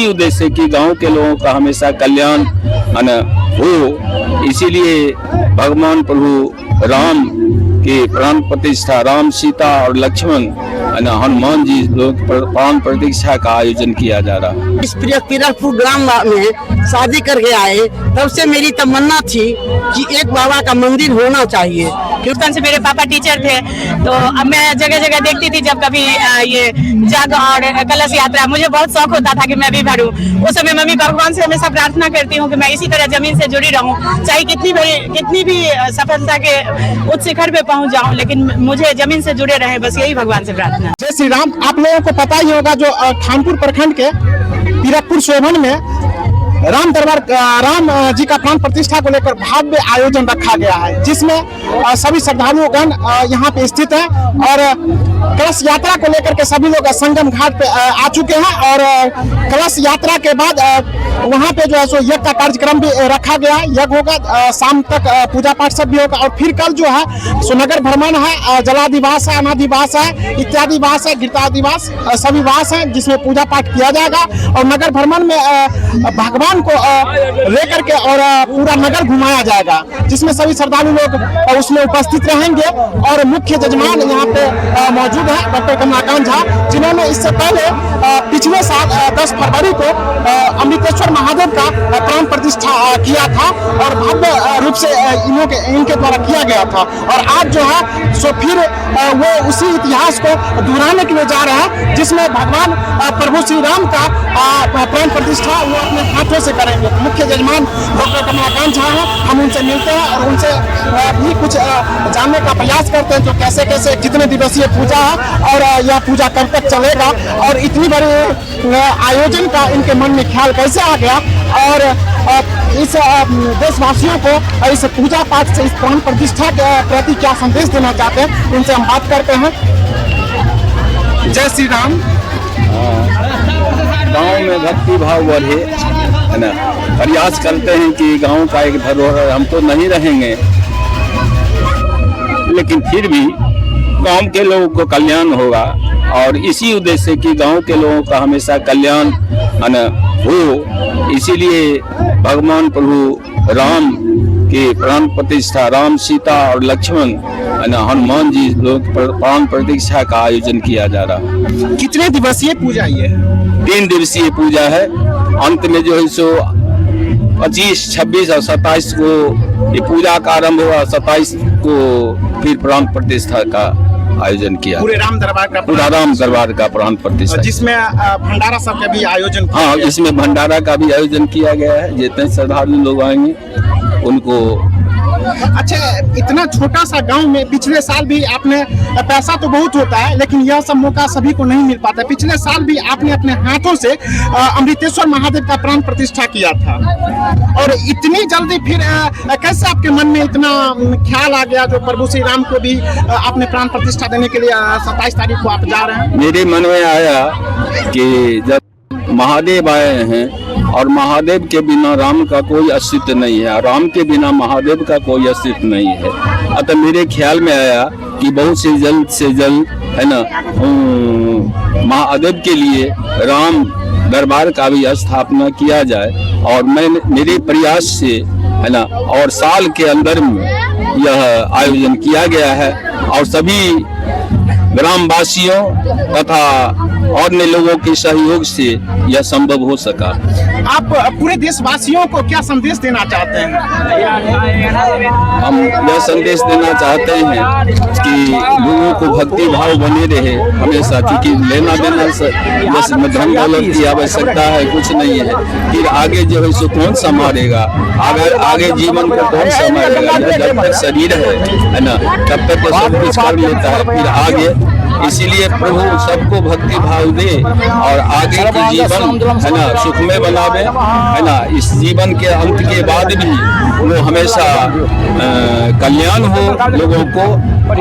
उद्देश्य कि गांव के लोगों का हमेशा कल्याण हो, इसीलिए भगवान प्रभु राम की प्राण प्रतिष्ठा, राम, सीता और लक्ष्मण हनुमान जी लोग प्राण प्रतिष्ठा का आयोजन किया जा रहा है। इस पीरलपुर ग्राम में शादी करके आए, तब से मेरी तमन्ना थी कि एक बाबा का मंदिर होना चाहिए। कीर्तन से मेरे पापा टीचर थे, तो अब मैं जगह जगह देखती थी जब कभी ये जग और कलश यात्रा, मुझे बहुत शौक होता था कि मैं भी भरूं। उस समय मम्मी भगवान से हमेशा प्रार्थना करती हूँ कि मैं इसी तरह जमीन से जुड़ी रहूं, चाहे कितनी भी सफलता के उच्च शिखर पे पहुंच जाऊं, लेकिन मुझे जमीन से जुड़े रहे, बस यही भगवान से प्रार्थना। जय श्री राम। आप लोगों को पता ही होगा जो खानपुर प्रखंड के पीरलपुर शोभन में राम दरबार, राम जी का प्राण प्रतिष्ठा को लेकर भव्य आयोजन रखा गया है, जिसमें सभी श्रद्धालुगण यहाँ पे स्थित हैं और कलश यात्रा को लेकर के सभी लोग संगम घाट पे आ चुके हैं। और कलश यात्रा के बाद वहाँ पे जो है सो यज्ञ का कार्यक्रम भी रखा गया है। यज्ञ होगा, शाम तक पूजा पाठ सब भी होगा और फिर कल जो है सो नगर भ्रमण है, जलादिवास है, अनादिवास है, इत्यादि वास है, गिरतादिवास, सभी वास है जिसमें पूजा पाठ किया जाएगा। और नगर भ्रमण में भगवान को लेकर के और पूरा नगर घुमाया जाएगा, जिसमें सभी श्रद्धालु लोग उसमें उपस्थित रहेंगे। और मुख्य जजमान यहाँ पे मौजूद है डॉक्टर कमलाकांत झा, जिन्होंने इससे पहले पिछले साल 10 फरवरी को अमृतेश्वर महादेव का प्राण प्रतिष्ठा किया था और भव्य रूप से इनके द्वारा किया गया था। और आज जो है सो फिर वो उसी इतिहास को दोहराने के लिए जा रहे हैं, जिसमें भगवान प्रभु श्री राम का प्राण प्रतिष्ठा वो अपने हाथों से करेंगे। मुख्य जजमान डॉक्टर कमलाकांत झा हैं, हम उनसे मिलते हैं और उनसे भी कुछ जानने का प्रयास करते हैं, जो कैसे कैसे कितने दिवसीय पूजा है और यह पूजा कब तक चलेगा और इतनी बड़ी आयोजन का इनके मन में ख्याल कैसे आ गया और इस देशवासियों को इस पूजा पाठ से, इस प्राण प्रतिष्ठा के प्रति क्या संदेश देना चाहते हैं, इनसे हम बात करते हैं। जय श्री राम। गांव में भक्ति भाव बढ़े, है ना, प्रयास करते हैं कि गांव का एक धरोहर, हम तो नहीं रहेंगे लेकिन फिर भी गांव के लोगों को कल्याण होगा और इसी उद्देश्य कि गांव के लोगों का हमेशा कल्याण हो, इसीलिए भगवान प्रभु राम की प्राण प्रतिष्ठा, राम, सीता और लक्ष्मण हनुमान जी लोग प्राण प्रतिष्ठा का आयोजन किया जा रहा है। कितने दिवसीय पूजा ये है? 3 दिवसीय पूजा है। अंत में जो है सो 25, 26 और 27 को ये पूजा का आरंभ हुआ, 27 को फिर प्राण प्रतिष्ठा का आयोजन किया। पूरे राम दरबार का, पूरा राम दरबार का प्राण प्रतिष्ठा, जिसमें भंडारा सब का भी आयोजन किया। हाँ, इसमें भंडारा का भी आयोजन किया गया है। जितने श्रद्धालु लोग आएंगे उनको। अच्छा, इतना छोटा सा गांव में पिछले साल भी आपने, पैसा तो बहुत होता है लेकिन यह सब मौका सभी को नहीं मिल पाता। पिछले साल भी आपने अपने हाथों से अमृतेश्वर महादेव का प्राण प्रतिष्ठा किया था और इतनी जल्दी फिर कैसे आपके मन में इतना ख्याल आ गया जो प्रभु श्री राम को भी आपने प्राण प्रतिष्ठा देने के लिए 27 तारीख को आप जा रहे हैं? मेरे मन में आया कि जब महादेव आए हैं और महादेव के बिना राम का कोई अस्तित्व नहीं है, राम के बिना महादेव का कोई अस्तित्व नहीं है। अतः मेरे ख्याल में आया कि बहुत से जल्द है ना महादेव के लिए राम दरबार का भी स्थापना किया जाए। और मेरे प्रयास से, है ना, और साल के अंदर में यह आयोजन किया गया है और सभी ग्रामवासियों तथा अन्य लोगों के सहयोग से यह संभव हो सका। आप पूरे देशवासियों को क्या संदेश देना चाहते हैं? हम यह संदेश देना चाहते हैं कि लोगों को भक्ति भाव बने रहे हमेशा, क्योंकि लेना देना बस धन दौलत की आवश्यकता है, कुछ नहीं है। फिर आगे जो है सो कौन संभालेगा, आगे जीवन को कौन संभालेगा? जब तक शरीर है ना, तब तक तो सब कुछ कर लेता है, फिर आगे। इसीलिए प्रभु सबको भक्ति भाव दे और आगे के जीवन, है ना, सुखमय बनावे, है ना। इस जीवन के अंत के बाद भी वो हमेशा कल्याण हो लोगों को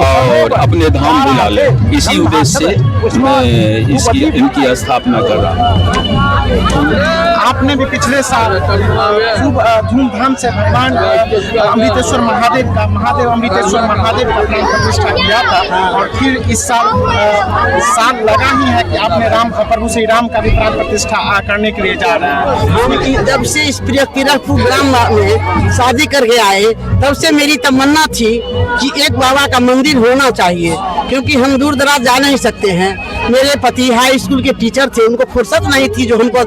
और अपने धाम बुला ले। इसी उद्देश्य से मैं इनकी स्थापना कर रहा हूँ। आपने भी पिछले साल खूब धूमधाम से भगवान अमृतेश्वर महादेव का अमृतेश्वर महादेव का प्राण प्रतिष्ठा किया था, और फिर इस साल लगा ही है कि आपने प्रभु श्री राम का भी प्राण प्रतिष्ठा करने के लिए जा रहे हैं। हम जब से इस पीरकपुर ग्राम में शादी करके आए तब से मेरी तमन्ना थी कि एक बाबा का मंदिर होना चाहिए, क्योंकि हम दूर दराज जा नहीं सकते हैं। मेरे पति हाई स्कूल के टीचर थे, उनको फुर्सत नहीं थी जो हमको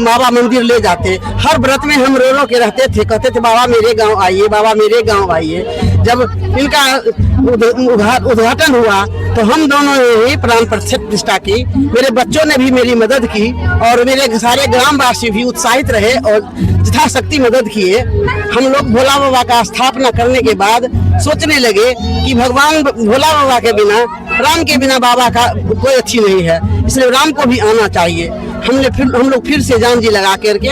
बाबा मंदिर ले जाते। हर व्रत में हम रो रो के रहते थे, कहते थे बाबा मेरे गांव आइए, बाबा मेरे गांव आइए। जब इनका उद्घाटन हुआ तो हम दोनों ने ही प्राण प्रतिष्ठा की। मेरे बच्चों ने भी मेरी मदद की और मेरे सारे ग्रामवासी भी उत्साहित रहे और यथाशक्ति मदद किए। हम लोग भोला बाबा का स्थापना करने के बाद सोचने लगे कि भगवान भोला बाबा के बिना, राम के बिना बाबा का कोई अच्छी नहीं है, इसलिए राम को भी आना चाहिए। हम लोग फिर से जान जी लगा करके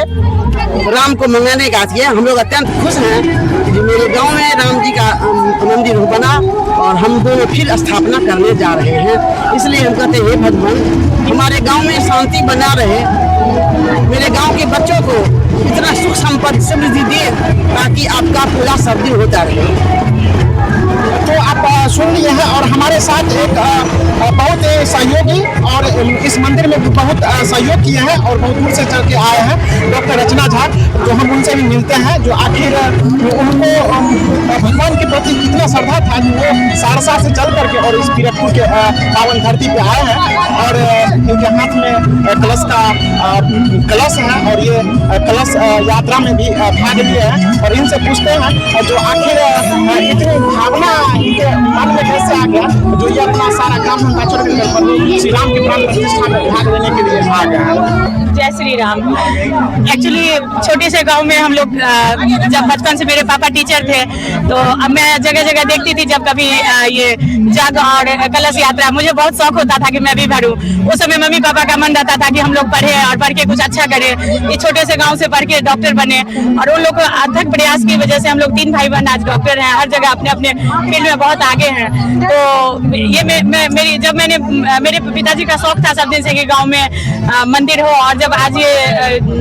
राम को मंगाने का किया। हम लोग अत्यंत खुश हैं कि मेरे गांव में राम जी का मंदिर बना और हम दोनों फिर स्थापना करने जा रहे हैं। इसलिए हम कहते हैं भगवान हमारे गांव में शांति बना रहे, मेरे गांव के बच्चों को इतना सुख संपत्ति समृद्धि दे ताकि आपका पूरा सब दिन होता रहे। तो आप सुन लिए हैं, और हमारे साथ एक बहुत सहयोगी और इस मंदिर में बहुत सहयोग किए हैं और बहुत दूर से चल के आए हैं डॉक्टर रचना झा, जो हम उनसे भी मिलते हैं, जो आखिर उनको भगवान के प्रति कितना श्रद्धा था कि वो सहरसा से चल करके और इस पीरकपुर के पावन धरती पे आए हैं। और इनके हाथ में कलश है और ये कलश यात्रा में भी भाग लिए हैं। और इनसे पूछते हैं जो आखिर इतनी भावना इनके मन में कैसे आ गया, जो ये अपना सारा काम धंधा छोड़ कर श्री राम के प्राण प्रतिष्ठा में भाग लेने के लिए आ गया। जय श्री राम। एक्चुअली छोटे से गांव में हम लोग जब बचपन से मेरे पापा टीचर थे, तो अब मैं जगह जगह देखती थी जब कभी ये जग और कलश यात्रा, मुझे बहुत शौक होता था कि मैं भी भरूं। उस समय मम्मी पापा का मन रहता था कि हम लोग पढ़े और पढ़ के कुछ अच्छा करें। ये छोटे से गाँव से पढ़ के डॉक्टर बने और उन लोग अथक प्रयास की वजह से हम लोग 3 भाई बहन आज डॉक्टर हैं, हर जगह अपने अपने फील्ड में बहुत आगे हैं। तो ये मेरे पिताजी का शौक था सब दिन से कि गाँव में मंदिर हो, और जब आज ये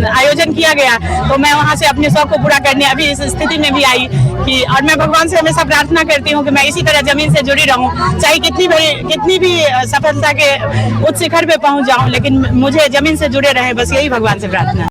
आयोजन किया गया तो मैं वहाँ से अपने शौक को पूरा करने अभी इस स्थिति में भी आई कि, और मैं भगवान से हमेशा प्रार्थना करती हूँ कि मैं इसी तरह जमीन से जुड़ी रहूँ, चाहे कितनी भी सफलता के उच्च शिखर पे पहुँच जाऊँ, लेकिन मुझे जमीन से जुड़े रहे, बस यही भगवान से प्रार्थना।